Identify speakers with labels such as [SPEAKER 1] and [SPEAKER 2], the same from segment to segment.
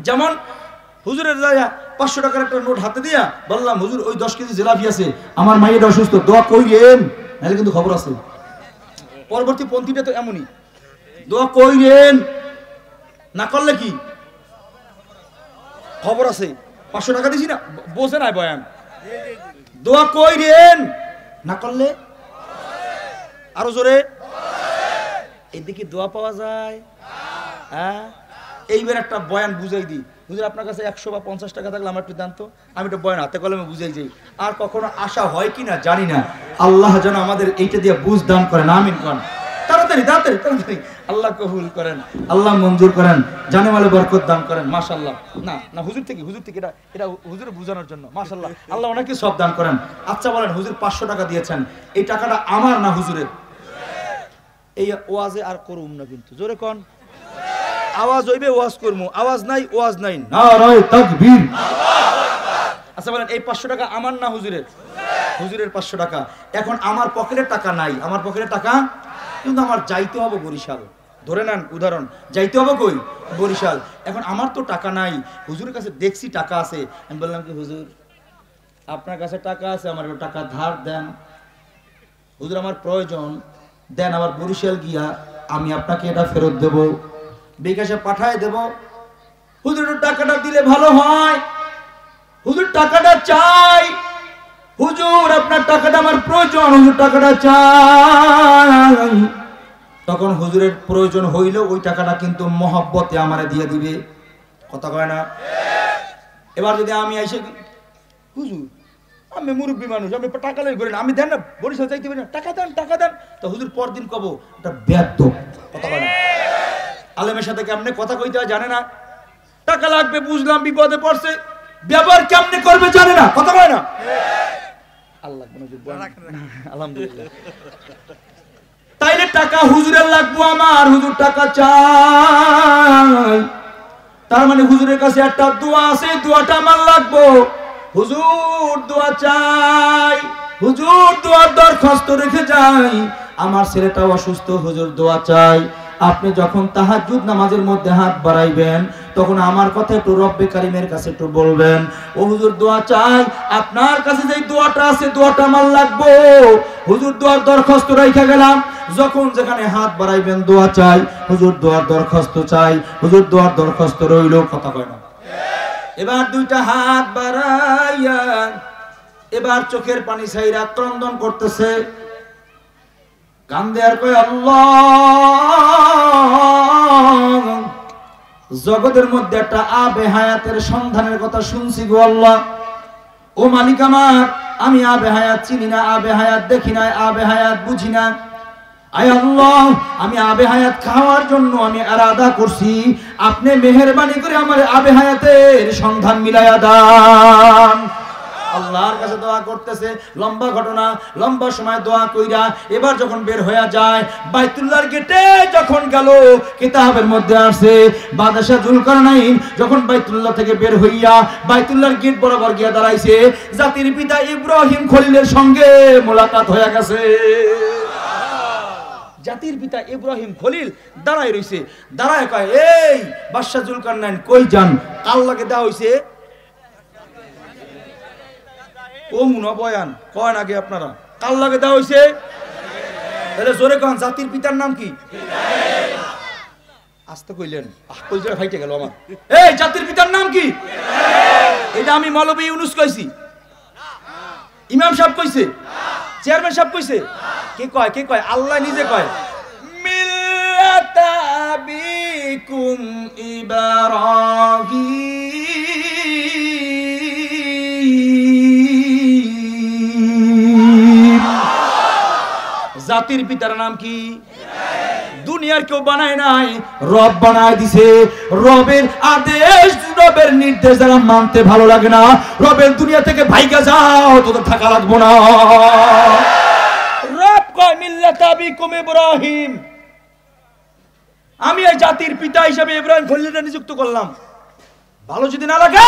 [SPEAKER 1] যেমন হুজুরের 500 টাকার একটা নোট হাতে দিয়া বললাম, হুজুর ওই 10 কেজি জিলাপি আছে, আমার মায়ের অসুস্থ, দোয়া কইরেন, নাহলে কিন্তু খবর আছে। পরবর্তী পন্থীটা তো এমনই, দোয়া কইরেন, না করলে কি খবর আছে। 500 টাকা দিছি না, বোঝে নাই বয়ান, দোয়া কইরেন, না করলে আরো জোরে, এদিকে দোয়া পাওয়া যায়। হ্যাঁ, এইবার একটা বয়ান বুঝাই দিই, হুজুর আপনার কাছে 100 বা 50 টাকা থাকলে আমার একটু দান তো, আমি একটা বয়ান হাতে কলমে বুঝাই যাই। আর কখনো আশা হয় কি না জানি না, আল্লাহ যেন আমাদের এইটা দিয়ে বুঝ দান করেন, আমিন করেন। তাড়াতাড়ি তাড়াতাড়ি তাড়াতাড়ি আল্লাহ কবুল করেন, আল্লাহ মঞ্জুর করেন, জানে মালে বরকত দান করেন। মাশাআল্লাহ। না না, হুজুর থেকে এটা হুজুরে বোঝানোর জন্য। মাশাআল্লাহ, আল্লাহ অনেকে সব দান করেন। আচ্ছা বলেন, হুজুর 500 টাকা দিয়েছেন, এই টাকাটা আমার না হুজুরের? এই ওয়াজে আর করুম না কিন্তু, জোরে কোন, আওয়াজ হইবে ওয়াজ করমু, আওয়াজ নাই ওয়াজ নাই। নারায়ে তাকবীর। আচ্ছা বলেন, এই 500 টাকা আমার না হুজুরের? হুজুরের 500 টাকা। এখন আমার পকেটে টাকা নাই, আমার পকেটে টাকা, কিন্তু আমার যাইতে হবে বরিশাল, ধরে নেন উদাহরণ, যাইতে হবে কই, বরিশাল। এখন আমার তো টাকা নাই, হুজুরের কাছে দেখছি টাকা আছে, আমি বললাম কি হুজুর আপনার কাছে টাকা আছে, আমার টাকা ধার দেন, হুজুর আমার প্রয়োজন দেন, আবার বরিশাল গিয়া আমি আপনাকে এটা ফেরত দেব, বিকাশে পাঠায় দেব। হুজুর টাকাটা দিলে ভালো হয়, হুজুর টাকাটা চাই, হুজুর আপনার টাকাটা আমার প্রয়োজন, হুজুর টাকাটা চাই। তখন হুজুরের প্রয়োজন হইলেও ওই টাকাটা কিন্তু মহব্বতে আমারে দিয়ে দিবে, কথা কয় না? এবার যদি আমি এসে, হুজুর আমি মুরব্বী মানুষ, আমি টাকা লই করি না, আমি দেন না, বরিশাল চাইতে পারি না, টাকা দেন টাকা দেন, তো হুজুর পরদিন কব এটা বেয়াদব, কথা কয় না? আলেমের সাথে কেমনে কথা কইতে হয় জানে না, টাকা লাগবে বুঝলাম, বিপদে পড়ছে, ব্যবহার কেমনে করবে জানে না, কথা কয় না? আল্লাহ আলহামদুলিল্লাহ। তাইলে টাকা হুজুরের লাগবো আমার, হুজুর টাকা চাই, তার মানে হুজুরের কাছে একটা দোয়া আছে, দোয়াটা আমার লাগবো, হুজুর দোয়া চাই, হুজুর দোয়ার দরখাস্ত রেখে যাই, আমার ছেলেটা অসুস্থ, হুজুর দোয়া চাই। আপনি যখন তাহাজ্জুদ নামাজের মধ্যে হাত বাড়াইবেন, তখন আমার কথা একটু রব্বে কারিমের কাছে একটু বলবেন, ও হুজুর দোয়া চাই, আপনার কাছে যে দোয়াটা আছে দোয়াটা আমার লাগবো, হুজুর দোয়ার দরখাস্ত রেখে গেলাম। যখন যেখানে হাত বাড়াইবেন দোয়া চাই, হুজুর দোয়ার দরখাস্ত চাই, হুজুর দোয়ার দরখাস্ত রইল, কথা কয় না? এবার দুইটা হাত বাড়াইয়া এবার চোখের পানি ছাইরা ক্রন্দন করতেছে, কান্দে আর কয় আল্লাহ, জগতের মধ্যে একটা আবে হায়াতের সন্ধানের কথা শুনছি গো আল্লাহ, ও মালিক আমার, আমি আবে হায়াত চিনি না, আবে হায়াত দেখি না, আবে হায়াত বুঝি না, আয় আল্লাহ আমি আবে হায়াত খাওয়ার জন্য আমি আরাদা করছি, আপনি মেহেরবানি করে আমার আবে হায়াতের সন্ধান মিলাইয়া দান। আল্লাহর কাছে দোয়া করতেছে, লম্বা ঘটনা, লম্বা সময় দোয়া কইরা এবার যখন বের হয়ে যায়, বাইতুল্লাহর গেটে যখন গেল, কিতাবের মধ্যে আছে বাদশা জুলকারনাইন যখন বাইতুল্লাহ থেকে বের হইয়া বাইতুল্লাহর গেট বরাবর গিয়া দাঁড়াইছে, জাতির পিতা ইব্রাহিম খলিলের সঙ্গে মোলাকাত হয়ে গেছে। জাতির পিতা ইব্রাহিম খলিল দাঁড়ায় রইছে, দাঁড়ায় কয়, এই বাদশা জুলকারনাইন কই যান, কাল লাগে দেওয়া হইছে ও মুনা বয়ান কয় আগে আপনারা, কাল লাগে দেওয়া হইছে, তাহলে জোরে কন জাতির পিতার নাম কি? আস্তে কইলেন, কইজা ফাইটে গেল আমার, এই জাতির পিতার নাম কি? এটা আমি মৌলভী ইউনূস কইছি, ইমাম সাহেব কইছে, চেয়ারম্যান সাহেব কইছে, কে কয়? কে কয়? আল্লাহ নিজে কয়, মিল্লাতা বিকুম ইব্রাহিম। জাতির পিতার নাম কি? দুনিয়ার কেউ বানায় নাই, রব বানায় দিছে। রবের আদেশ, রবের নির্দেশ যারা মানতে ভালো লাগে না, রবের দুনিয়া থেকে ভাইগা যাও, তোদের থাকা লাগবো না। রব কয় মিল্লাতা আবিকুম ইব্রাহিম, আমি এই জাতির পিতা হিসেবে ইব্রাহিম খলিলকে নিযুক্ত করলাম। ভালো যদি না লাগে,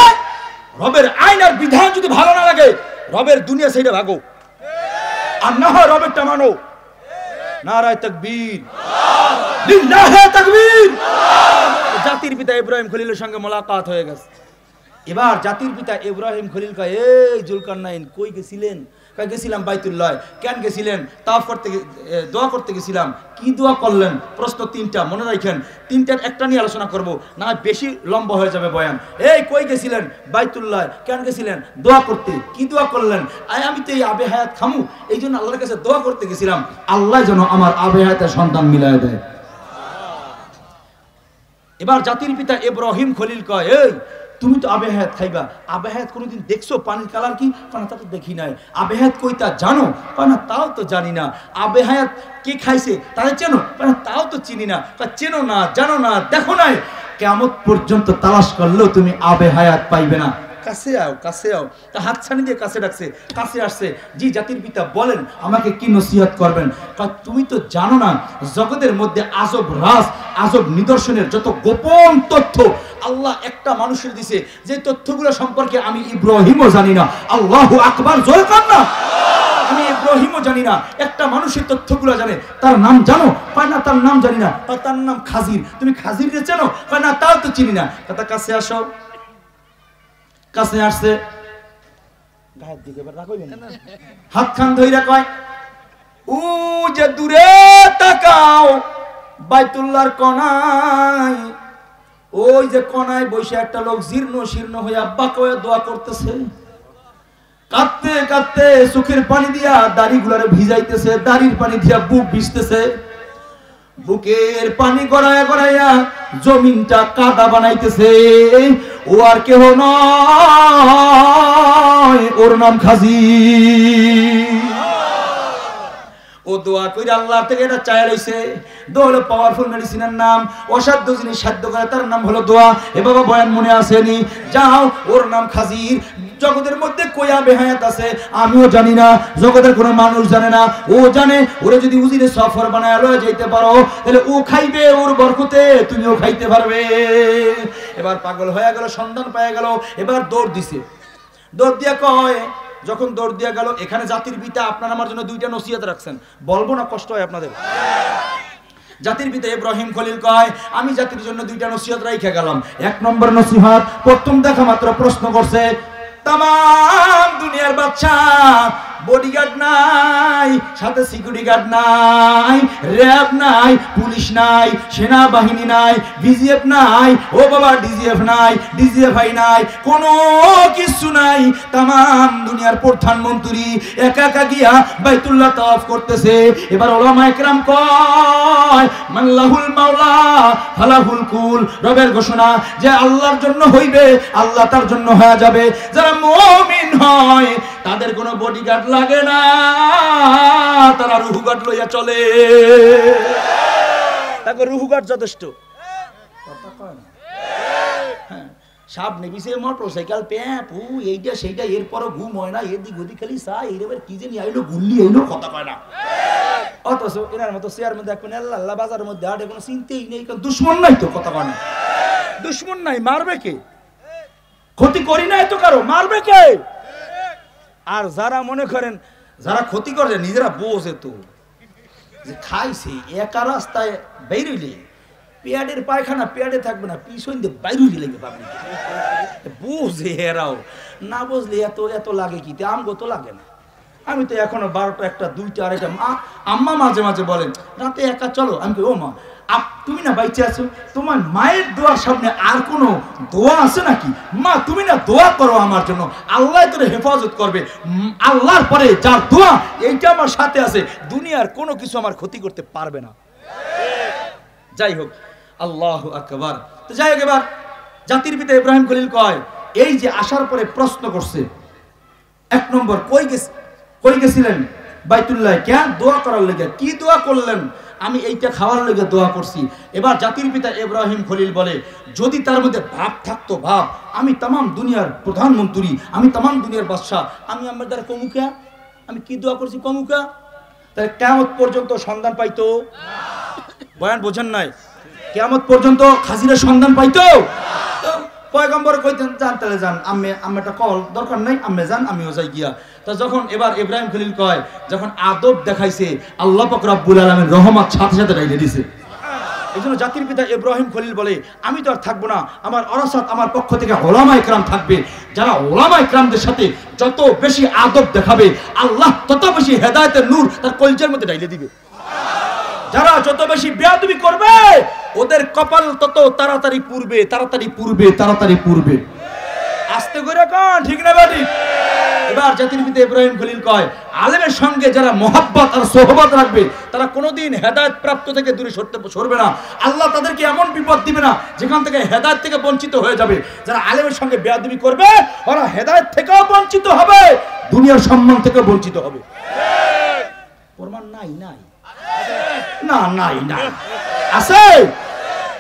[SPEAKER 1] রবের আইন আর বিধান যদি ভালো না লাগে, রবের দুনিয়া সেইটা ভাগো, আর না হয় রবেরটা মানো। নারায়ে তাকবীর, লিল্লাহি তাকবীর। জাতির পিতা ইব্রাহিম খলিলের সঙ্গে মোলাকাত হয়ে গেছে। এবার জাতির পিতা ইব্রাহিম খলিল কয়, এই জুলকারনাইন কই গেছিলেন? কয় গেছিলাম বাইতুল্লাহ। কেন গেছিলেন? তাওয়াফ করতে, দোয়া করতে গেছিলাম। কি দোয়া করলেন? প্রশ্ন তিনটা, মনে রাখেন। তিনটার একটা নিয়ে আলোচনা করব, না বেশি লম্বা হয়ে যাবে বয়ান। এই কই গেছিলেন? বাইতুল্লাহ। কেন গেছিলেন? দোয়া করতে। কি দোয়া করলেন? আমি তো এই আবে হায়াত খামু, এই জন্য আল্লাহর কাছে দোয়া করতে গেছিলাম, আল্লাহ যেন আমার আবে হায়াতের সন্তান মিলাই দেয়। এবার জাতির পিতা ইব্রাহিম খলিল কয়, এই তুমি তো আবে হায়াত খাইবা, আবে হায়াত কোনোদিন দেখছো? পানির কালার কি? না তা তো দেখি নাই। আবে হায়াত কই তা জানো? না তাও তো জানি না। আবে হায়াত কে খাইছে তাহলে চেনো? না তাও তো চিনি না। চেনো না, জানো না, দেখো নাই, কিয়ামত পর্যন্ত তালাশ করলেও তুমি আবে হায়াত পাইবে না। কাছে আও, কাছে আও। তা হাতছানি দিয়ে কাছে ডাকছে, কাছে আসছে। জি জাতির পিতা বলেন, আমাকে কি নসিহত করবেন? তুমি তো জানো না জগতের মধ্যে আজব রাজ, আজব নিদর্শনের যত গোপন তথ্য আল্লাহ একটা মানুষের দিছে, যে তথ্যগুলো সম্পর্কে আমি ইব্রাহিমও জানি না। আল্লাহু আকবার, জোরে কান না। আমি ইব্রাহিমও জানি না, একটা মানুষের তথ্যগুলো জানে। তার নাম জানো? না তার নাম জানি না। তার নাম খাজির। তুমি খাজিরকে চেনো? না তাও তো চিনি না। কথা কাছে আসো। কাছে আসছে, গায়ের দিকে হাত খান ধইরা কয়, ও যে দূরে তাকাও বাইতুল্লাহর কোনায়, ওই যে কোনায় বসে একটা লোক জীর্ণ শীর্ণ হয়ে আব্বা কয়ে দোয়া করতেছে। কাঁদতে কাঁদতে চোখের পানি দিয়া দাড়িগুলারে ভিজাইতেছে, দাড়ির পানি দিয়া বুক ভিজতেছে, বুকের পানি গড়াইয়া গড়াইয়া জমিনটা কাদা বানাইতেছে। ও আর কেহ নয়, ওর নাম খাজি। ও দোয়া কইরা আল্লাহর থেকে এটা চায় রইছে। দোয়া হলো পাওয়ারফুল মেডিসিনের নাম, অসাধ্য জিনিস সাধ্য করে, তার নাম হলো দোয়া। এ বাবা বয়ান মনে আসেনি? যাও, ওর নাম খাজির। জগতের মধ্যে কয়া বেহায়াত আছে আমিও জানি না, জগতের কোনো মানুষ জানে না, ও জানে। ওরে যদি উজিরে সফর বানায় লয়ে যাইতে পারো, তাহলে ও খাইবে, ওর বরকতে তুমিও খাইতে পারবে। এবার পাগল হয়ে গেল, সন্ধান পেয়ে গেল। এবার দৌড় দিছে। দৌড় দিয়া কয়, যখন দৌড় দিয়া গেল, এখানে জাতির পিতা আপনার আমার জন্য দুইটা নসিহত রাখছেন, বলবো না কষ্ট হয় আপনাদের? জাতির পিতা ইব্রাহিম খলিল কয়, আমি জাতির জন্য দুইটা নসিহত রাইখা গেলাম। এক নম্বর নসিহত, প্রথম দেখা মাত্র প্রশ্ন করছে, তাম দুনিয়ার বাদশা বডিগার্ড নাই, সাথে সিকিউরিটি গার্ড নাই, র্যাব নাই, পুলিশ নাই, সেনাবাহিনী নাই, বিজিএফ নাই, ও বাবা ডিজিএফ নাই, ডিজিএফআই নাই, কোনো কিছু নাই। তাম দুনিয়ার প্রধানমন্ত্রী একা একা গিয়া বাইতুল্লাহ তাওয়াফ করতেছে। এবার উলামা ইকরাম কয়, মাল্লাহুল মাওলা ফালাহুল কুল, রবের ঘোষণা যে আল্লাহর জন্য হইবে, আল্লাহ তার জন্য হয়ে যাবে। যারা মুমিন হয় তাদের কোনো বডিগার্ড লাগে না, তারা রুহুগার্ড লইয়া চলে। তাকে রুহুগার্ড যথেষ্ট। কথা কয় না? হ্যাঁ, সাপ নেবিছে মোটরসাইকেল প্যাপু এইটা সেইটা, এরপরও ঘুম হয় না, এদিক ওদিক খালি চাই এবার কি জানি আইলো গুল্লি আইলো। কথা কয় না? অথচ এনার মতো চেয়ার মধ্যে দেখবেন আল্লাহ বাজারের মধ্যে আটে, কোনো চিন্তাই নেই, কারণ দুশ্মন নাই তো। কথা কয় না? দুশ্মন নাই, মারবে কে? ক্ষতি করি নাই তো কারো, মারবে কে? আর যারা মনে করেন যারা ক্ষতি করে নিজেরা বোঝে তো যে খাইছে, একা রাস্তায় বেরোইলে পেয়াডের পায়খানা পেয়াডে থাকবে না, পিছন দিয়ে বাইরে লাগবে পাবলিক। বোঝে এরাও, না বুঝলে এত এত লাগে কি? আমগো তো লাগে না। আমি তো এখনো 12টা 1টা 2টা 2:30 আম্মা মাঝে মাঝে বলেন রাতে একা চলো। আমি কই, ও মা তুমি না বাইচে আছো, তোমার মায়ের দোয়ার সামনে আর কোনো দোয়া আছে নাকি? মা তুমি না দোয়া করো আমার জন্য, আল্লাহ তোরে হেফাজত করবে। আল্লাহর পরে যার দোয়া এইটা আমার সাথে আছে, দুনিয়ার কোনো কিছু আমার ক্ষতি করতে পারবে না। যাই হোক, আল্লাহু আকবার। তো যাই হোক, এবার জাতির পিতা ইব্রাহিম খলিল কয়, এই যে আসার পরে প্রশ্ন করছে, এক নম্বর কই গেছিলেন? বাইতুল্লাহ। কেন? দোয়া করার লেগে। কি দোয়া করলেন? আমি এইটা খাওয়ার লেগে দোয়া করছি। এবার জাতির পিতা ইব্রাহিম খলিল বলে, যদি তার মধ্যে ভাব থাকতো, ভাব আমি তাম দুনিয়ার প্রধানমন্ত্রী, আমি তাম দুনিয়ার বাদশাহ, আমি আমার দ্বারা কমুকা, আমি কি দোয়া করছি কমুকা, তাহলে কিয়ামত পর্যন্ত সন্ধান পাইতো? বয়ান বোঝেন নাই? কিয়ামত পর্যন্ত খাজিরের সন্ধান পাইতো? পয়গম্বর কইতেন, যান তাহলে যান, একটা কল দরকার নাই, আম্মে যান, আমিও যাই গিয়া। তো যখন এবার ইব্রাহিম খলিল কয়, যখন আদব দেখাইছে, আল্লাহ পাক রব্বুল আলামিন রহমত সাথে সাথে ডাইলে দিছে। এই জন্য জাতির পিতা ইব্রাহিম খলিল বলে, আমি তো আর থাকবো না, আমার ওরাসাত আমার পক্ষ থেকে ওলামা ইকরাম থাকবে। যারা ওলামা ইকরামদের সাথে যত বেশি আদব দেখাবে, আল্লাহ তত বেশি হেদায়েতের নূর তার কলজের মধ্যে ঢাইলে দিবে। যারা যত বেশি বেয়াদবি করবে, ওদের কপাল তত তাড়াতাড়ি পুড়বে, তাড়াতাড়ি পুড়বে, তাড়াতাড়ি পুড়বে। আস্তে করে কোন ঠিক না বাড়ি। এবার জাতির পিতা ইব্রাহিম খলিল কয়, আলেমের সঙ্গে যারা মোহাব্বত আর সোহবত রাখবে, তারা কোনোদিন হেদায়েত প্রাপ্ত থেকে দূরে সরবে না। আল্লাহ তাদেরকে এমন বিপদ দিবে না যেখান থেকে হেদায়েত থেকে বঞ্চিত হয়ে যাবে। যারা আলেমের সঙ্গে বেয়াদবি করবে, ওরা হেদায়েত থেকেও বঞ্চিত হবে, দুনিয়ার সম্মান থেকে বঞ্চিত হবে। প্রমাণ নাই নাই না, নাই নাই আছে।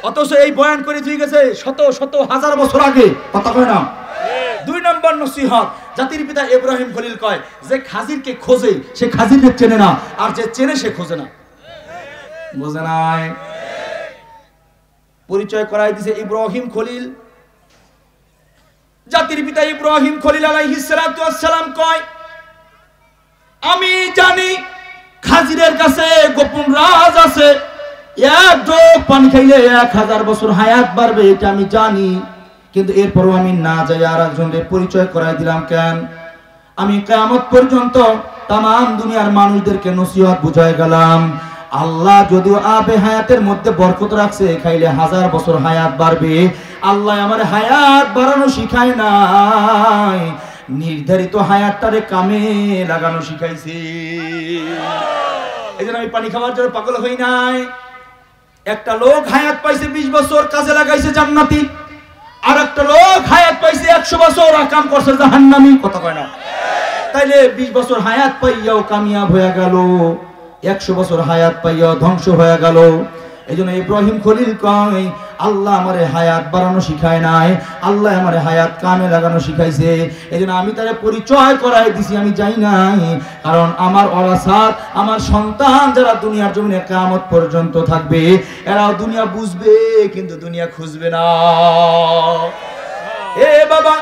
[SPEAKER 1] অথচ এই বয়ান করে দিয়ে গেছে শত শত হাজার বছর আগে, কথা কয় না। 2 নম্বর নসিহত, জাতির পিতা ইব্রাহিম খলিল কয়, যে খাজিরকে খোঁজে সে খাজিরকে চেনে না, আর যে চেনে সে খোঁজে না। বুঝে নাই? পরিচয় করাই দিছে ইব্রাহিম খলিল। জাতির পিতা ইব্রাহিম খলিল আলাইহিস সালাতু ওয়াস সালাম কয়, আমি জানি খাজিরের কাছে গোপন রাজ আছে, এক ঢোক পানি খাইলে 1000 বছর হায়াত বাড়বে, এটা আমি জানি। কিন্তু এরপরও আমি না যাই আর একজনের পরিচয় করাই দিলাম কেন? আমি কিয়ামত পর্যন্ত তাম দুনিয়ার মানুষদেরকে নসিহত বুঝাই গেলাম, আল্লাহ যদিও আবে হায়াতের মধ্যে বরকত রাখছে, খাইলে 1000 বছর হায়াত বাড়বে, আল্লাহ আমার হায়াত বাড়ানো শিখায় নাই, নির্ধারিত হায়াতটারে কামে লাগানো শিখাইছে। এই জন্য আমি পানি খাওয়ার জন্য পাগল হই নাই। একটা লোক হায়াত পাইছে 20 বছর, কাজে লাগাইছে জান্নাতি, আর একটা লোক হায়াত পাইছে 100 বছর, কাম করছে জাহান্নামী, কথা কয় না। তাইলে 20 বছর হায়াত পাইয়াও কামিয়াব হয়ে গেল, 100 বছর হায়াত পাইয়াও ধ্বংস হয়ে গেল। এই জন্য ইব্রাহিম খলিল কয়, আল্লাহ আমারে হায়াত বাড়ানো শিখায় নাই, আল্লাহ আমারে হায়াত কামে লাগানো শিখাইছে। এই জন্য আমি তারে পরিচয় করাই দিছি, আমি যাই নাই। কারণ আমার ওরাসাত, আমার সন্তান যারা দুনিয়ার জমিনে কিয়ামত পর্যন্ত থাকবে, এরাও দুনিয়া বুঝবে কিন্তু দুনিয়া খুঁজবে না। এ বাবা,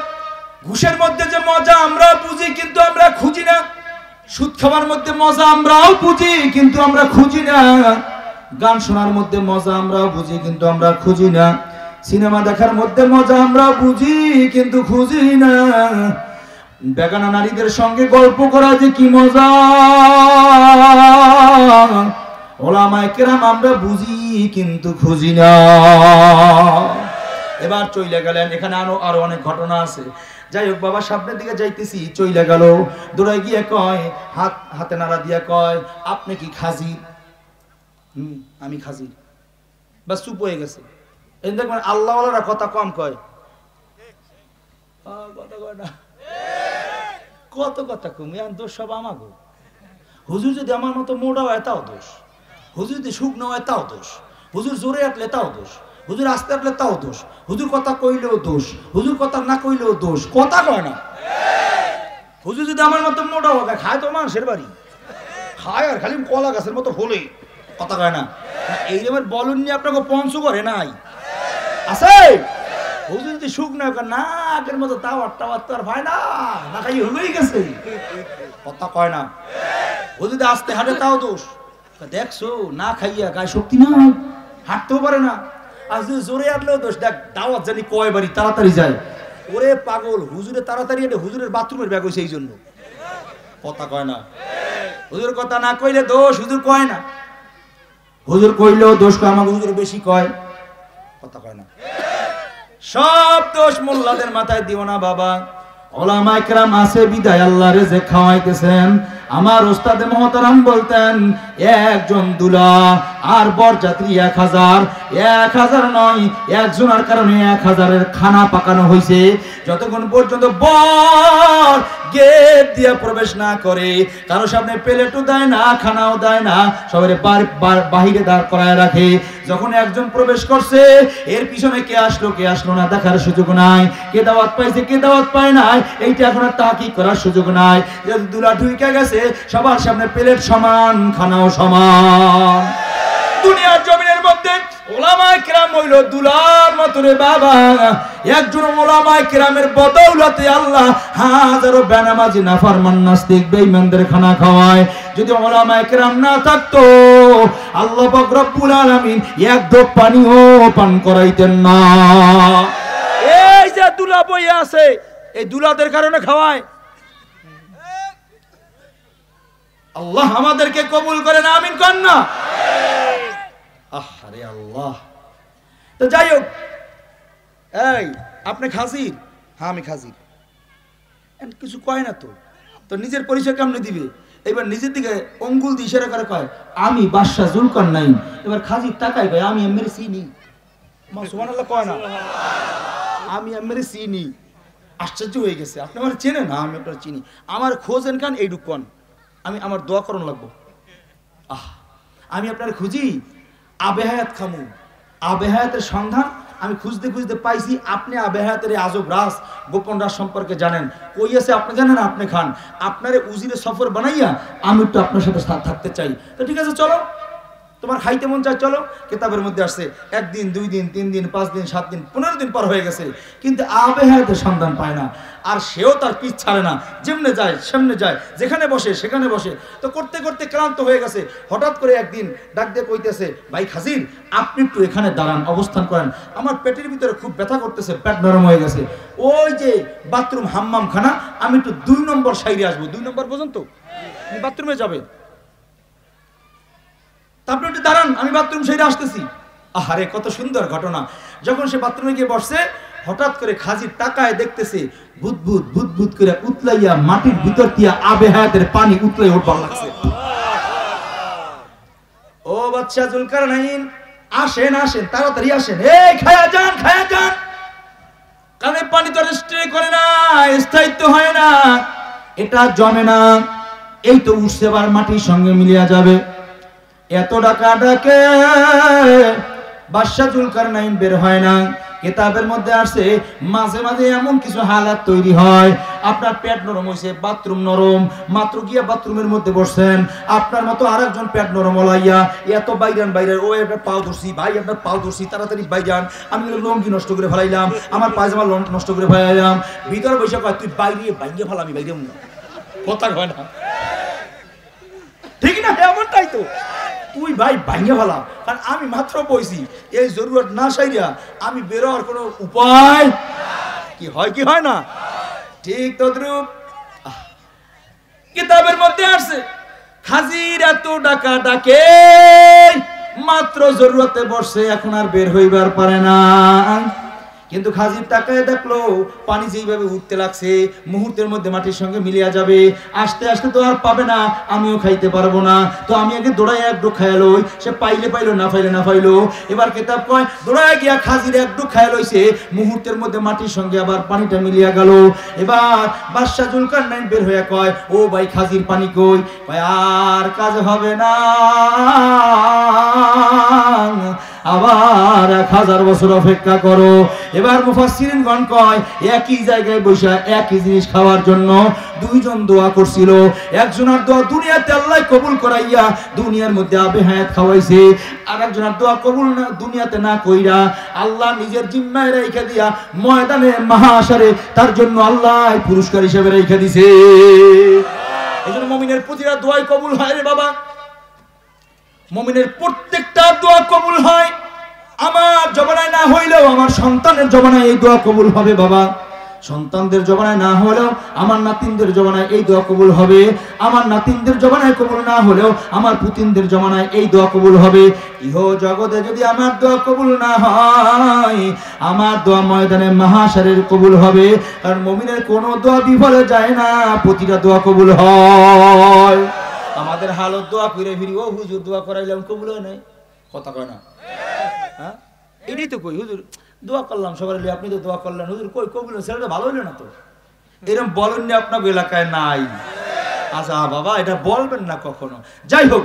[SPEAKER 1] ঘুষের মধ্যে যে মজা আমরা বুঝি কিন্তু আমরা খুঁজি না, সুদ খাওয়ার মধ্যে মজা আমরাও বুঝি কিন্তু আমরা খুঁজি না, গান শোনার মধ্যে মজা আমরা বুঝি কিন্তু আমরা খুঁজি না, সিনেমা দেখার মধ্যে মজা আমরা বুঝি কিন্তু খুঁজি না, বেগানা নারীদের সঙ্গে গল্প করা যে কি মজা, ওলামায়ে কেরাম আমরা বুঝি কিন্তু খুঁজি না। এবার চইলে গেলেন, এখানে আরো অনেক ঘটনা আছে। যাই হোক বাবা, সামনের দিকে যাইতেছি, চইলে গেল, দৌড়াই গিয়ে কয়, হাতে নাড়া দিয়া কয়, আপনি কি খাজি? আমি খাজির। বাস চুপ হয়ে গেছে। এই দেখবেন আল্লাহওয়ালারা কথা কম কয়, কথা কয় না, কত কথা কম, এখন দোষ সব আমাগো। হুজুর যদি আমার মতো মোড়া হয় তাও দোষ, হুজুর যদি শুকনো হয় তাও দোষ, হুজুর জোরে আটলে তাও দোষ, হুজুর আস্তে আটলে তাও দোষ, হুজুর কথা কইলেও দোষ, হুজুর কথা না কইলেও দোষ, কথা কয় না। হুজুর যদি আমার মতো মোড়া হয়, খায় তো মানুষের বাড়ি, খায় আর খালি কলা গাছের মতো ফলে, কথা কয় না। এই রকমের বলুন নিয়ে আপনাকে পঞ্চ করে নাই আছে। হুজুর যদি শুকনো না আগের মতো তাওয়ার তো আর ভাই না, না খাই হলেই গেছে, কথা কয় না। ও যদি আস্তে হাঁটে তাও দোষ, দেখছো না খাইয়া গায়ে শক্তি নাই, হাঁটতেও পারে না। আর যদি জোরে আটলেও দোষ, দেখ দাওয়াত জানি কয় বাড়ি তাড়াতাড়ি যায়। ওরে পাগল, হুজুরে তাড়াতাড়ি এলে হুজুরের বাথরুমের ব্যাগ হয়েছে এই জন্য, কথা কয় না। হুজুর কথা না কইলে দোষ, হুজুর কয় না, হুজুর কইলেও দোষ কয়, আমাকে হুজুর বেশি কয়, কথা কয় না। সব দোষ মোল্লাদের মাথায় দিও না বাবা। ওলামায়ে কেরাম আছে বিদায় আল্লাহ রিজিক খাওয়াইতেছেন। আমার ওস্তাদে মুহতারাম বলতেন, একজন দুলা আর বরযাত্রী 1000 নয়, একজনের কারণে 1000-এর খানা পাকানো হয়েছে। যতক্ষণ পর্যন্ত বর গেট দিয়ে প্রবেশ না করে, কারো সামনে প্লেটও দেয় না, খানাও দেয় না, সবাই বাহিরে দাঁড় করায় রাখে। যখন একজন প্রবেশ করছে, এর পিছনে কে আসলো না দেখার সুযোগ নাই, কে দাওয়াত পাইছে কে দাওয়াত পায় নাই, এইটা এখন আর তাকিদ করার সুযোগ নাই। যদি দুলা ঢুইকা গেছে, সবার সামনে প্লেট সমান, খানাও সমান। দুনিয়ার জমিনের মধ্যে ওলামায়ে কেরাম হইল দুলার মতো রে বাবা। একজন ওলামায়ে কেরামের বদৌলতে আল্লাহ হাজারো বেনামাজি নাফরমান নাস্তিক বেঈমানদের খানা খাওয়ায়। যদি ওলামায়ে কেরাম না থাকতো আল্লাহ পাক রব্বুল আলামিন এক ঢোক পানিও পান করাইতেন না। এই যে দুলা বইয়া আছে, এই দুলাদের কারণে খাওয়ায়। আল্লাহ আমাদেরকে কবুল করেন, আমিন কর না। আরে আল্লাহ। তো যাই হোক, এই আপনি খাজির? হ্যাঁ আমি খাজির। কিছু কয় না তো, তো নিজের পরিচয় কেমনে দিবে? এবার নিজের দিকে অঙ্গুল দিয়ে ইশারা করে কয় আমি বাদশা জুলকারনাইন। এবার খাজির তাকায় কয় আমি আম্মের চিনি। সুবহানাল্লাহ কয় না, আমি আম্মের চিনি। আশ্চর্য হয়ে গেছে, আপনি আমার চেনেন? না আমি আপনার চিনি। আমার খোঁজেন কান এইটুক কন, আমি আমার দোয়া করণ লাগবো। আমি আপনার খুঁজি আবেহায়াত খামু, আবেহায়াতের সন্ধান আমি খুঁজতে খুঁজতে পাইছি। আপনি আবেহায়াতের আজব রাজ, গোপন রাজ সম্পর্কে জানেন। কই আছে আপনি জানেন, আপনি খান। আপনারে উজিরে সফর বানাইয়া আমি একটু আপনার সাথে থাকতে চাই। তো ঠিক আছে চলো, তোমার খাইতে মন চায় চলো। কিতাবের মধ্যে আসছে 1 দিন 2 দিন 3 দিন 5 দিন 7 দিন 15 দিন পার হয়ে গেছে, কিন্তু আবেহায়াতের সন্ধান পায় না। আর সেও তার পিছ ছাড়ে না, যেমনে যায় সেমনে যায়, যেখানে বসে সেখানে বসে। তো করতে করতে ক্লান্ত হয়ে গেছে। হঠাৎ করে একদিন ডাক দিয়ে কইতেছে, ভাই খাজির আপনি একটু এখানে দাঁড়ান, অবস্থান করেন, আমার পেটের ভিতরে খুব ব্যথা করতেছে, পেট নরম হয়ে গেছে। ওই যে বাথরুম হাম্মাম খানা, আমি একটু 2 নম্বর সাইডে আসবো। 2 নম্বর পর্যন্ত বাথরুমে যাবে, আপনি একটু দাঁড়ান, আমি বাথরুম সাইডে আসতেছি। আহারে কত সুন্দর ঘটনা। যখন সে বাথরুমে গিয়ে বসছে, হঠাৎ করে খাজির তাকায় দেখতেছে বুদবুদ বুদবুদ করে উতলাইয়া মাটির ভিতর দিয়া আবেহায়াতের পানি উতলাই উঠবার লাগছে। ও বাদশা জুলকারনাইন আসেন আসেন, তাড়াতাড়ি আসেন, এই খায়া যান খায়া যান। কারণ পানি তো স্টে করে না, স্থায়িত্ব হয় না, এটা জমে না, এই তো উঠছে বার মাটির সঙ্গে মিলিয়া যাবে। এত ডাকা ডাকে বাদশা জুলকারনাইন বের হয় না। কিতাবের মধ্যে আসে মাঝে মাঝে এমন কিছু হালাত তৈরি হয়, আপনার পেট নরম হইছে, বাথরুম নরম, মাত্র গিয়া বাথরুমের মধ্যে বসছেন, আপনার মতো আরেকজন পেট নরম হলাইয়া এত বাইরান বাইরে, ও আপনার পাও ধরছি, ভাই আপনার পাও ধরছি, তাড়াতাড়ি বাইরান, আমি লঙ্গি নষ্ট করে ফেলাইলাম, আমার পায়জামা নষ্ট করে ফেলাইলাম। ভিতরে বসে কয় তুই বাইরে বাইরে ফেলা, আমি বাইরে কথা কয় না, ঠিক না? এমনটাই তো, তুই ভাই ভাঙে ফেলা, কারণ আমি মাত্র বইছি, এই জরুরত না সাইরা আমি বেরোয়ার কোনো উপায় কি হয় কি হয় না? ঠিক তদ্রূপ কিতাবের মধ্যে আসছে খাজির এত ডাকা ডাকে মাত্র জরুরতে বসে, এখন আর বের হইবার পারে না। কিন্তু খাজির তাকায় দেখলো পানি যেইভাবে উঠতে লাগছে, মুহূর্তের মধ্যে মাটির সঙ্গে মিলিয়া যাবে, আস্তে আস্তে তো আর পাবে না, আমিও খাইতে পারবো না, তো আমি আগে দৌড়াই এক ডুক খাইয়া লই। সে পাইলে পাইলো, না পাইলে না পাইলো। এবার কিতাব কয় দৌড়ায় গিয়া খাজির এক ডুক খাইয়া লইছে, মুহূর্তের মধ্যে মাটির সঙ্গে আবার পানিটা মিলিয়া গেল। এবার বাদশা জুলকারনাইন বের হইয়া কয়, ও ভাই খাজির পানি কই? কয় আর কাজ হবে না, আবার 1000 বছর অপেক্ষা করো। এবার মুফাসসিরিনগণ কয় একই জায়গায় বসে একই জিনিস খাওয়ার জন্য 2 জন দোয়া করছিল। একজনের দোয়া দুনিয়াতে আল্লাহ কবুল করাইয়া দুনিয়ার মধ্যে আবেহায়াত খাওয়াইছে, আর একজনের দোয়া কবুল না দুনিয়াতে না কইরা আল্লাহ নিজের জিম্মায় রেখে দিয়া ময়দানে মাহশারে তার জন্য আল্লাহ পুরস্কার হিসেবে রেখে দিয়েছে। এইজন্য মুমিনের প্রতিটা দোয়াই কবুল হয় রে বাবা, মুমিনের প্রত্যেকটা দোয়া কবুল হয়। আমার জবানায় না হইলেও আমার সন্তানের জবানায় এই দোয়া কবুল হবে বাবা, সন্তানদের জবানায় না হলেও আমার নাতিনদের জবানায় এই দোয়া কবুল হবে, আমার নাতিনদের জবানায় কবুল না হলেও আমার পুতিনদের জবানায় এই দোয়া কবুল হবে। ইহ জগতে যদি আমার দোয়া কবুল না হয়, আমার দোয়া ময়দানে মাহশারের কবুল হবে। কারণ মুমিনের কোনো দোয়া বিফলে যায় না, প্রতিটা দোয়া কবুল হয়। আমাদের হালত দোয়া ফিরে ফিরি, ও হুজুর দোয়া করাইলাম কবুল হয় নাই, কথা কয় না? হ্যাঁ এটাই তো কই, হুজুর দোয়া করলাম সবার, আপনি তো দোয়া করলেন, হুজুর কই কবুল, ছেলেটা ভালো হইল না তো, এরকম বলেন না আপনার এলাকায় নাই। আচ্ছা বাবা এটা বলবেন না কখনো। যাই হোক,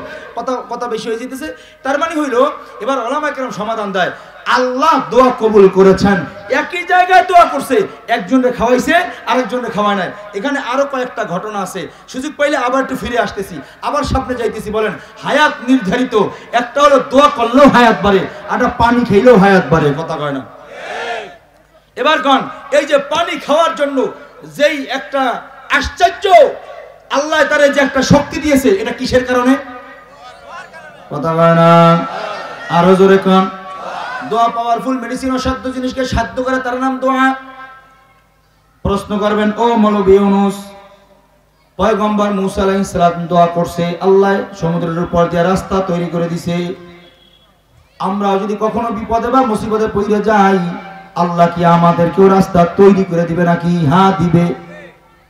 [SPEAKER 1] কথা বেশি হয়ে যেতেছে। তার মানে হইল এবার ওলামা কেরাম সমাধান দেয়, আল্লাহ দোয়া কবুল করেছেন। একই জায়গায় দোয়া করছে, একজনকে খাওয়াইছে আরেকজনকে খাওয়ায় নাই। এখানে আরো কয়েকটা ঘটনা আছে, সুযোগ পাইলে আবার একটু ফিরে আসতেছি, আবার সামনে যাইতেছি। বলেন হায়াত নির্ধারিত, একটা হলো দোয়া করলেও হায়াত বাড়ে, আর পানি খেলেও হায়াত বাড়ে, কথা কয় না? এবার কন, এই যে পানি খাওয়ার জন্য যেই একটা আশ্চর্য আল্লাহ তারে যে একটা শক্তি দিয়েছে, এটা কিসের কারণে? কথা কয় না, আরো জোরে কন। দোয়া পাওয়ারফুল মেডিসিন, অসাধ্য জিনিসকে সাধ্য করে, তার নাম দোয়া। প্রশ্ন করবেন, ও মৌলভী ইউনূস, পয়গম্বর মূসা আলাইহিস সালাম দোয়া করছে, আল্লাহ সমুদ্রের উপর দিয়ে রাস্তা তৈরি করে দিছে। আমরা যদি কখনো বিপদে বা মুসিবতে পড়ে যাই, আল্লাহ কি আমাদেরকেও রাস্তা তৈরি করে দিবে নাকি? হ্যাঁ দিবে।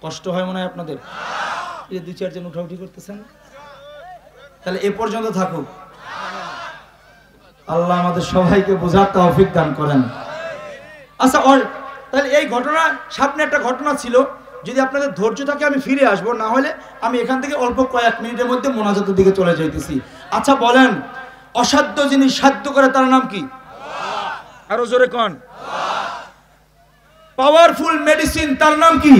[SPEAKER 1] কষ্ট হয় মনে হয় আপনাদের? এই দুই চারজন উঠাউঠি করতেছেন, তাহলে এ পর্যন্ত থাকুক। আল্লাহ আমাদের সবাইকে বোঝার তৌফিক দান করেন। আচ্ছা, তাহলে এই ঘটনা, সামনে একটা ঘটনা ছিল, যদি আপনাদের ধৈর্য থাকে আমি ফিরে আসবো, না হলে আমি এখান থেকে অল্প কয়েক মিনিটের মধ্যে মোনাজাতের দিকে চলে যাইতেছি। আচ্ছা বলেন, অসাধ্য জিনিস সাধ্য করে, তার নাম কি? আরো জোরে কন। পাওয়ারফুল মেডিসিন, তার নাম কি?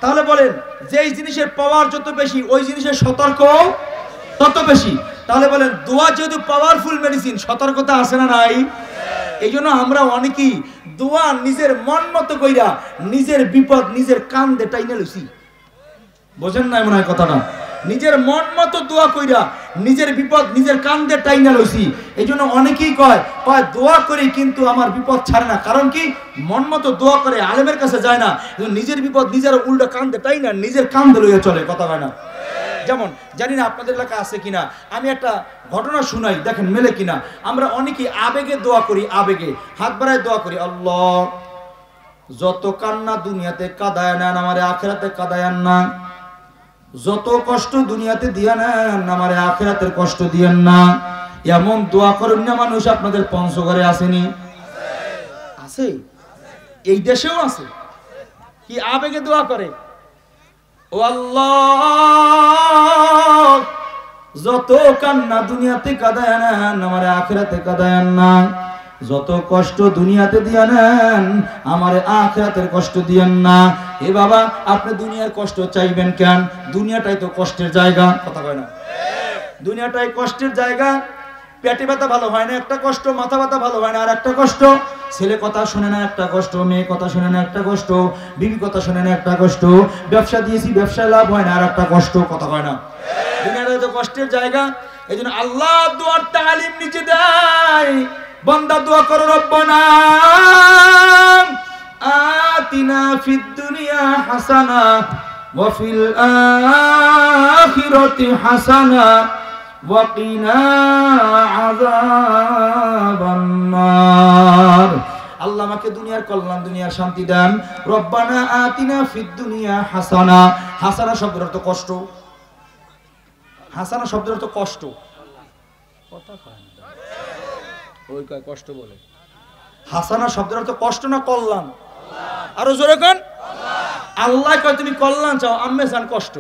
[SPEAKER 1] তাহলে বলেন, যেই জিনিসের পাওয়ার যত বেশি, ওই জিনিসের সতর্ক তত বেশি। তাহলে বলেন, দোয়া যেহেতু পাওয়ারফুল মেডিসিন, সতর্কতা আছে না নাই? এই জন্য আমরা অনেকেই দোয়া নিজের মন মতো কইরা নিজের বিপদ নিজের কান্দে টাইনা লইছি। বোঝেন নাই মনে হয় কথাটা? নিজের মন মতো দোয়া কইরা নিজের বিপদ নিজের কান্দে টাইনা লইছি। এই জন্য অনেকেই কয় দোয়া করি কিন্তু আমার বিপদ ছাড়ে না। কারণ কি? মন মতো দোয়া করে, আলেমের কাছে যায় না, নিজের বিপদ নিজের উল্টা কান্দে টাইনা নিজের কান্দে লইয়া চলে, কথা হয় না? যেমন জানি না আপনাদের এলাকা আছে কিনা, আমি একটা ঘটনা শুনাই, দেখেন মেলে কিনা। আমরা অনেকেই আবেগে দোয়া করি, আবেগে হাত বাড়ায় দোয়া করি, আল্লাহ যত কান্না দুনিয়াতে কাঁদায় নেন, আমারে আখিরাতে কাঁদায় না। যত কষ্ট দুনিয়াতে দিয়া নেন, আমারে আখিরাতের কষ্ট দিয়েন না। এমন দোয়া করেন না মানুষ আপনাদের পঞ্চগড়ে আসেনি? আছে, এই দেশেও আছে। কি আবেগে দোয়া করে, ও আল্লাহ যত কান্না দুনিয়াতে কাঁদায় নেন, আমারে আখিরাতে কাঁদায় না। যত কষ্ট দুনিয়াতে দিয়া নেন, আমারে আখিরাতের কষ্ট দিয়েন না। এ বাবা, আপনি দুনিয়ার কষ্ট চাইবেন কেন? দুনিয়াটাই তো কষ্টের জায়গা, কথা কয় না? দুনিয়াটাই কষ্টের জায়গা। পেটে ব্যথা ভালো হয় না একটা কষ্ট, মাথা ব্যথা ভালো হয় না আর একটা কষ্ট, ছেলে কথা শুনে না একটা কষ্ট, মেয়ে কথা শুনে না একটা কষ্ট, বিবি কথা শুনে না একটা কষ্ট, ব্যবসা দিয়েছি ব্যবসায় লাভ হয় না আর একটা কষ্ট, কথা কয় না? দুনিয়াটাই তো কষ্টের জায়গা। এই জন্য আল্লাহ দোয়ার তালিম নিচে দেয়, বান্দা দোয়া করো, রব্বানা আতিনা ফিদ দুনিয়া হাসানা ওয়া ফিল আখিরাতি হাসানা ওয়া কিনা আযাবান নার। আল্লাহ আমাকে দুনিয়ার কল্যাণ, দুনিয়ার শান্তি দেন। রব্বানা আতিনা ফিদ দুনিয়া হাসানা। হাসানা শব্দের অর্থ কষ্ট। হাসানা শব্দের অর্থ কষ্ট, কথা কয় না, ওই কয় কষ্ট বলে। হাসানা শব্দের অর্থ কষ্ট না কল্যাণ? আরো জোরে কোন? আল্লাহ কয় তুমি কল্যাণ চাও, আম্মে চান কষ্ট।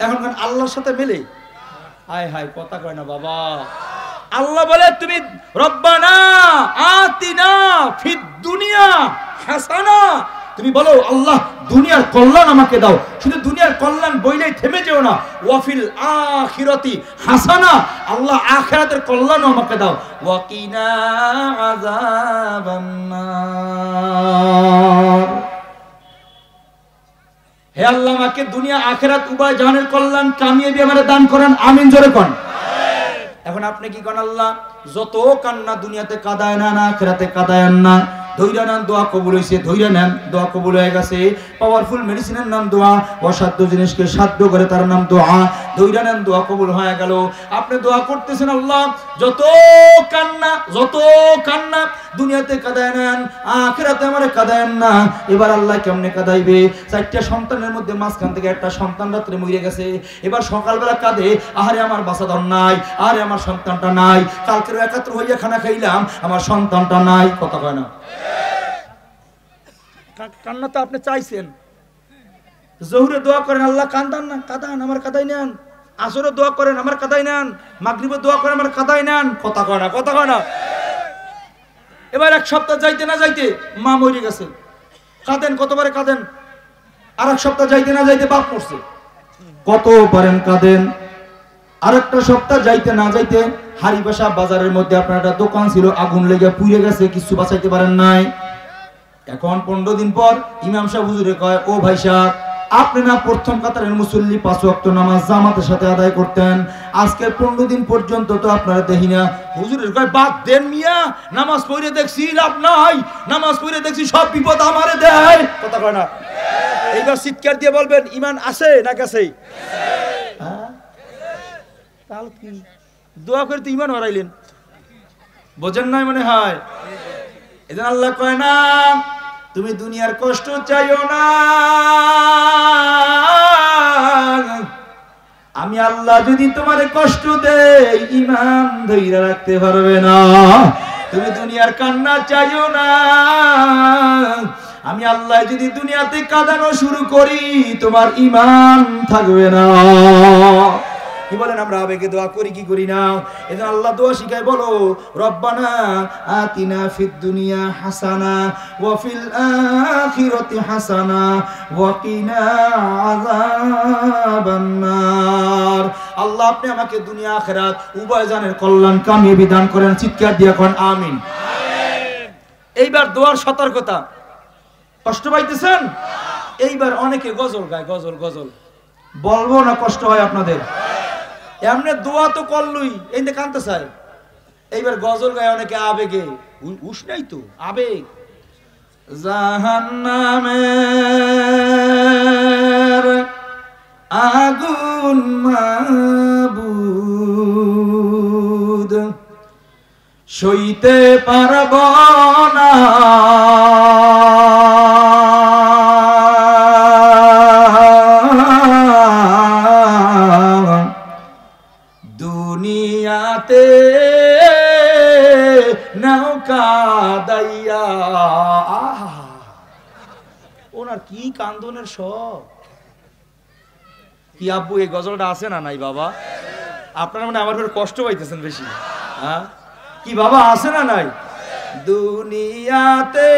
[SPEAKER 1] এখন কোন আল্লাহর সাথে মেলে? হায় হায়, কথা কয় না বাবা। আল্লাহ বলে তুমি রব্বানা আতিনা ফিদ দুনিয়া হাসানা, তুমি বলো আল্লাহ দুনিয়ার কল্যাণ আমাকে দাও। শুধু দুনিয়ার কল্যাণ বইলেই থেমে যেও না, ওয়াফিল আখিরাতি হাসানা, আল্লাহ আখিরাতের কল্যাণও আমাকে দাও। ওয়া কিনা আযাবান নার। হে আল্লাহ আমাকে দুনিয়া আখিরাত উভয় জাহানের কল্যাণ কামিয়াবি আমারে দান করেন, আমিন জোরে কোন। এখন আপনি কি কোন, আল্লাহ যত কান্না দুনিয়াতে কাঁদায় না, আখিরাতে কাঁদায় না। ধৈর্য নেন, দোয়া কবুল হয়েছে, ধৈর্য নেন, দোয়া কবুল হয়ে গেছে। পাওয়ারফুল মেডিসিনের নাম দোয়া, অসাধ্য জিনিসকে সাধ্য করে তার নাম দোয়া। ধৈর্য নেন, দোয়া কবুল হয়ে গেল। আপনি দোয়া করতেছেন, আল্লাহ যত কান্না দুনিয়াতে কাঁদায় নেন, আখিরাতে আমারে কাঁদায়েন না। এবার আল্লাহ কেমনে কাঁদাইবে? 4টা সন্তানের মধ্যে মাঝখান থেকে একটা সন্তান রাত্রে মরে গেছে। এবার সকালবেলা কাঁদে, আহারে আমার বাচ্চাদার নাই, আরে আমার সন্তানটা নাই, কালকের একাত্র হইয়া খানা খাইলাম, আমার সন্তানটা নাই, কথা কয় না? কান্না তো আপনি চাইছেন, জোহরে দোয়া করেন আল্লাহ কান্দান না, কাঁদান, আমার কাদাই নেন। আসরে দোয়া করেন, আমার কাদাই নেন। মাগরিবে দোয়া করেন, আমার কাদাই নেন। কথা কয় না, কথা কয় না। এবার এক সপ্তাহ যাইতে না যাইতে মা মরে গেছে, কাঁদেন, কতবারে কাঁদেন। আর এক সপ্তাহ যাইতে না যাইতে বাপ মরছে, কত পারেন কাঁদেন। আর একটা সপ্তাহ যাইতে না যাইতে হারিবাসা বাজারের মধ্যে আপনার একটা দোকান ছিল, আগুন লেগে পুড়ে গেছে, কিছু বাঁচাইতে পারেন নাই। এখন 15 দিন পর ইমাম সাহেব হুজুরে কয়, ও ভাই সাহেব, আপনি না প্রথম কাতারের মুসল্লি, 5 ওয়াক্ত নামাজ জামাতের সাথে আদায় করতেন, আজকে 15 দিন পর্যন্ত তো আপনারা দেখি না। হুজুরের কয়, বাদ দেন মিয়া, নামাজ পড়ে দেখছি লাভ নাই, নামাজ পড়ে দেখছি সব বিপদ আমারে দেয়। কথা কয় না। এইবার চিৎকার দিয়ে বলবেন, ইমান আছে না গেছে? তাহলে কি দোয়া করে তো ইমান হারাইলেন, বোঝেন নাই মনে হয়। এজন্য আল্লাহ কয় না, তুমি দুনিয়ার কষ্ট চাইও না, আমি আল্লাহ যদি তোমারে কষ্ট দেই ঈমান ধইরা রাখতে পারবে না। তুমি দুনিয়ার কান্না চাইও না, আমি আল্লাহ যদি দুনিয়াতে কাঁদানো শুরু করি তোমার ঈমান থাকবে না। কি বলেন, আমরা আবেগে দোয়া করি কি করি না? এজন্য আল্লাহ দোয়া শিখায়, বলো রব্বানা আতিনা ফিদ দুনিয়া হাসানা ওয়া ফিল আখিরাতি হাসানা ওয়া কিনা আযাবান নার। আল্লাহ আপনি আমাকে দুনিয়া আখিরাত উভয় জানের কল্যাণ কামিয়াবি দান করেন। চিৎকার দিয়ে কোন আমিন। এইবার দোয়ার সতর্কতা, কষ্ট পাইতেছেন? এইবার অনেকে গজল গায়, গজল গজল বলবো না, কষ্ট হয় আপনাদের। এমনি দোয়া তো করলুই, এই যে কানতে চাই। এইবার গজল গায় অনেকে আবেগে, উস নাই তো আবেগ। জাহান্নামের আগুন মাবুদ সইতে পারব না, দুনিয়াতে নৌকা দাইয়া। ওনার কি কান্দনের শখ। কি আব্বু এই গজলটা আছে না নাই বাবা? আপনারা মানে আমার উপর কষ্ট পাইতেছেন বেশি, হ্যাঁ? কি বাবা আছে না নাই? দুনিয়াতে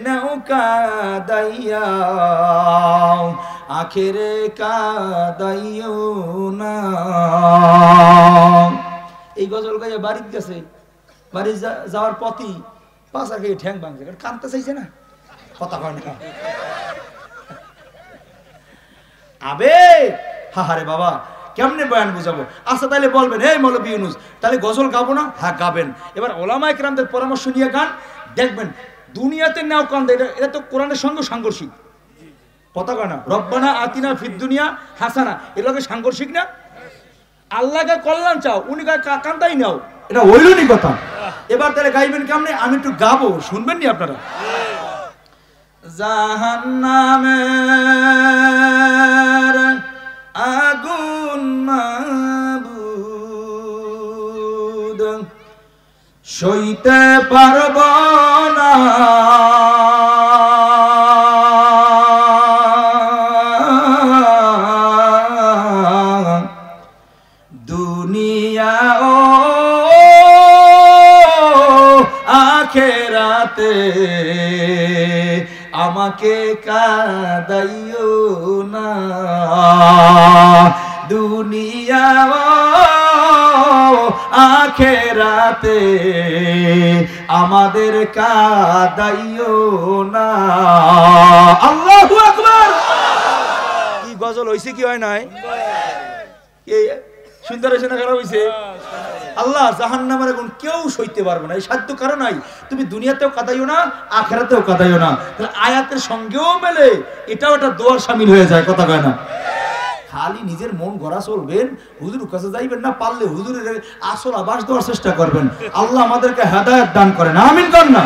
[SPEAKER 1] নৌকা দাইয়া আখেরে কাদাইও না। এই গজল গাইয়া বাড়িতে গেছে, বাড়ি যাওয়ার পথই পাশা খেয়ে ঠ্যাং ভাঙছে, কাঁদতে চাইছে না। কথা কয় না, আবেগ। হাহারে বাবা, কেমনে বয়ান বুঝাবো? আচ্ছা তাহলে বলবেন, এই মৌলভী ইউনূস তাহলে গজল গাবো না? হ্যাঁ গাবেন। এবার ওলামায়ে কেরামদের পরামর্শ নিয়ে গান, দেখবেন দুনিয়াতে নাও কান্দে, এটা তো কোরআনের সঙ্গে সাংঘর্ষিক। কথা কয় না? রব্বানা আতিনা ফিদ দুনিয়া হাসানা, এর লগে সাংঘর্ষিক না? আল্লাহকে কল্যাণ চাও, উনি কান্দাই নাও, এটা ওইরনি কথা। এবার তাহলে গাইবেন কেমনে? আমি একটু গাবো, শুনবেন নি আপনারা? জাহান্নামের আগুন মাবুদ সইতে পারব না, দুনিয়া ও আখেরাতে আমাকে কাদাইও না, দুনিয়া আখেরাতে আমাদের কাদাইও না। আল্লাহু আকবার। কি গজল হইছে কি হয় নাই? সুন্দর হয়েছে না খারাপ হয়েছে? আল্লাহ জাহান্নামের আগুন কেউ সইতে পারবে না, এই সাধ্য কারণ নাই। তুমি দুনিয়াতেও কাঁদাইও না, আখিরাতেও কাঁদাইও না। তাহলে আয়াতের সঙ্গেও মেলে, এটাও একটা দোয়ার শামিল হয়ে যায়। কথা কয় না? খালি নিজের মন গড়া চলবেন, হুজুরের কাছে যাইবেন না, পারলে হুজুরের আসল আবাস দেওয়ার চেষ্টা করবেন। আল্লাহ আমাদেরকে হেদায়েত দান করেন, আমিন কর না।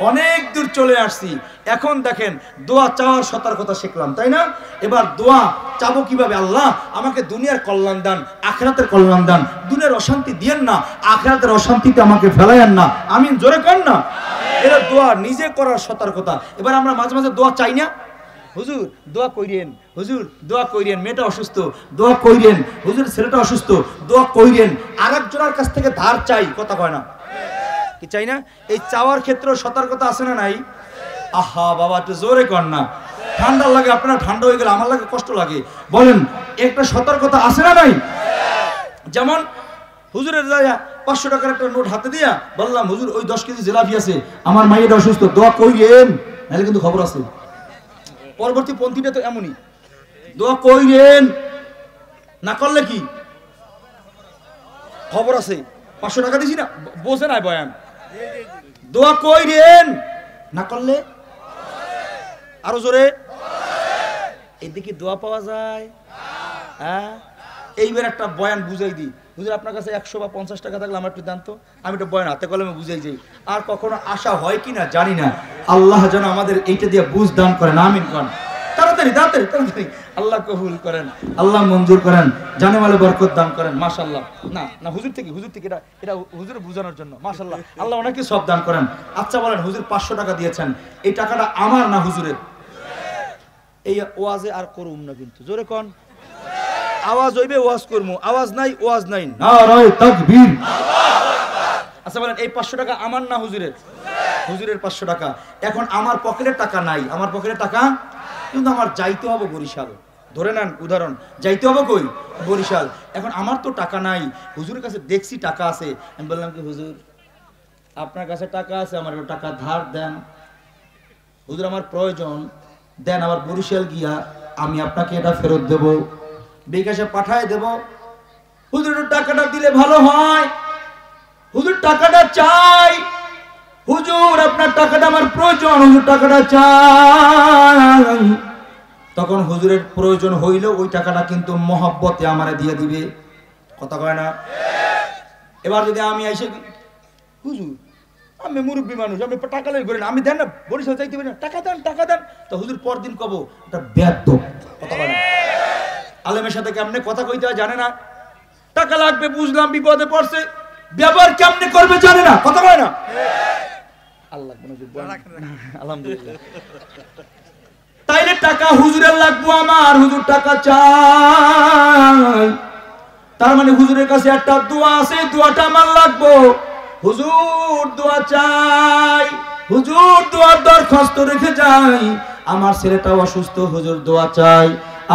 [SPEAKER 1] অনেক দূর চলে আসছি, এখন দেখেন দোয়া চাওয়ার সতর্কতা শিখলাম, তাই না? এবার দোয়া চাবো কিভাবে? আল্লাহ আমাকে দুনিয়ার কল্যাণ দান, আখিরাতের কল্যাণ দান, দুনিয়ার অশান্তি দিয়েন না, আখিরাতের অশান্তিতে আমাকে ফেলায়েন না, আমিন জোরে কর না। এটা দোয়া নিজে করার সতর্কতা। এবার আমরা মাঝে মাঝে দোয়া চাই না, হুজুর দোয়া কইরেন, হুজুর দোয়া কইরেন, মেয়েটা অসুস্থ, দোয়া কইরেন, হুজুর ছেলেটা অসুস্থ, দোয়া কইরেন। আরেকজনের কাছ থেকে ধার চাই, কথা কয় না কি চাই না? এই চাওয়ার ক্ষেত্রে সতর্কতা আছে না নাই? আহা বাবা একটু জোরে কর না, ঠান্ডা লাগে, আপনারা ঠান্ডা হয়ে গেলে আমার লাগে কষ্ট লাগে। বলেন একটা সতর্কতা আছে না নাই? যেমন হুজুরের 500 টাকার একটা নোট হাতে দিয়া বললাম, হুজুর ওই 10 কেজি জিলাপি আছে, আমার মায়ের অসুস্থ, দোয়া কইরেন, নাহলে কিন্তু খবর আছে। পরবর্তী পন্থীটা তো এমনই, দোয়া কইরেন না করলে কি খবর আছে? 500 টাকা দিছি না, বোঝে নাই বয়ান। দোয়া কইরেন না করলে আরো জোরে, এদিকে দোয়া পাওয়া যায়। হ্যাঁ, এইবার একটা বয়ান বুঝাই দিই। হুজুর আপনার কাছে 100 বা 50 টাকা থাকলে আমার একটু দেন তো, আমি একটা বয়ান হাতে কলমে বুঝাই যাই। আর কখনো আশা হয় কিনা জানি না, আল্লাহ যেন আমাদের এইটা দিয়ে বুঝ দান করেন, আমিন করেন। তাড়াতাড়ি তাড়াতাড়ি তাড়াতাড়ি, আল্লাহ কবুল করেন, আল্লাহ মঞ্জুর করেন, জানেমালে বরকত দান করেন। মাশাআল্লাহ। না না, হুজুর থেকে এটা হুজুরে বুঝানোর জন্য। মাশাআল্লাহ, আল্লাহ ওনাকে সব দান করেন। আচ্ছা বলেন, হুজুর 500 টাকা দিয়েছেন, এই টাকাটা আমার না হুজুরের? এই ওয়াজে আর করুম না কিন্তু, জোরে কোন আওয়াজ হইবে ওয়াজ করমু, আওয়াজ নাই ওয়াজ নাই। নারায়ে তাকবীর। আচ্ছা বলেন, এই 500 টাকা আমার না হুজুরের? হুজুরের 500 টাকা। এখন আমার পকেটে টাকা নাই, আমার পকেটে টাকা, কিন্তু আমার যাইতে হবে বরিশাল। ধরে নেন উদাহরণ, যাইতে হবে কই? বরিশাল। এখন আমার তো টাকা নাই, হুজুরের কাছে দেখছি টাকা আছে। আমি বললাম কি, হুজুর আপনার কাছে টাকা আছে, আমার একটু টাকা ধার দেন। হুজুর আমার প্রয়োজন, দেন, আবার বরিশাল গিয়া আমি আপনাকে এটা ফেরত দেব, বিকাশে পাঠায় দেব। হুজুর টাকাটা দিলে ভালো হয়, হুজুর টাকাটা চাই, হুজুর আপনার টাকাটা আমার প্রয়োজন, হুজুর টাকাটা চাই। তখন হুজুরের প্রয়োজন হইল ওই টাকাটা কিন্তু মহব্বতে আমারে দিয়ে দিবে, কথা কয় না? এবার যদি আমি এসে, হুজুর আমি মুরব্বী মানুষ, আমি টাকা লই করেন, আমি দেন না, বরিশাল চাইতে পারি না, টাকা দেন টাকা দেন, তো হুজুর পরদিন কব এটা বেয়াদব, কথা কয় না? আলেমের সাথে কেমনে কথা কইতে হয় জানে না, টাকা লাগবে বুঝলাম, বিপদে পড়ছে, ব্যবহার কেমনে করবে জানে না, কথা কয় না? আল্লাহ আলহামদুলিল্লাহ। তাইলে টাকা হুজুরের লাগবো আমার, হুজুর টাকা চাই, তার মানে হুজুরের কাছে একটা দোয়া আছে, দোয়াটা আমার লাগবো। হুজুর দোয়া চাই, হুজুর দোয়ার দরখাস্ত রেখে যাই, আমার ছেলেটাও অসুস্থ, হুজুর দোয়া চাই।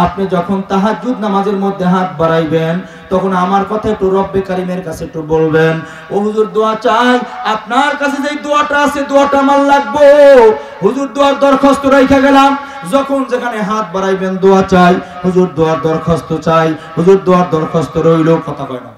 [SPEAKER 1] আপনি যখন তাহাজ্জুদ নামাজের মধ্যে হাত বাড়াইবেন, তখন আমার কথা একটু রব্বে কারিমের কাছে একটু বলবেন, ও হুজুর দোয়া চাই, আপনার কাছে যে দোয়াটা আছে দোয়াটা আমার লাগবো। হুজুর দোয়ার দরখাস্ত রেখে গেলাম, যখন যেখানে হাত বাড়াইবেন দোয়া চাই, হুজুর দোয়ার দরখাস্ত চাই, হুজুর দোয়ার দরখাস্ত রইল, কথা কয় না?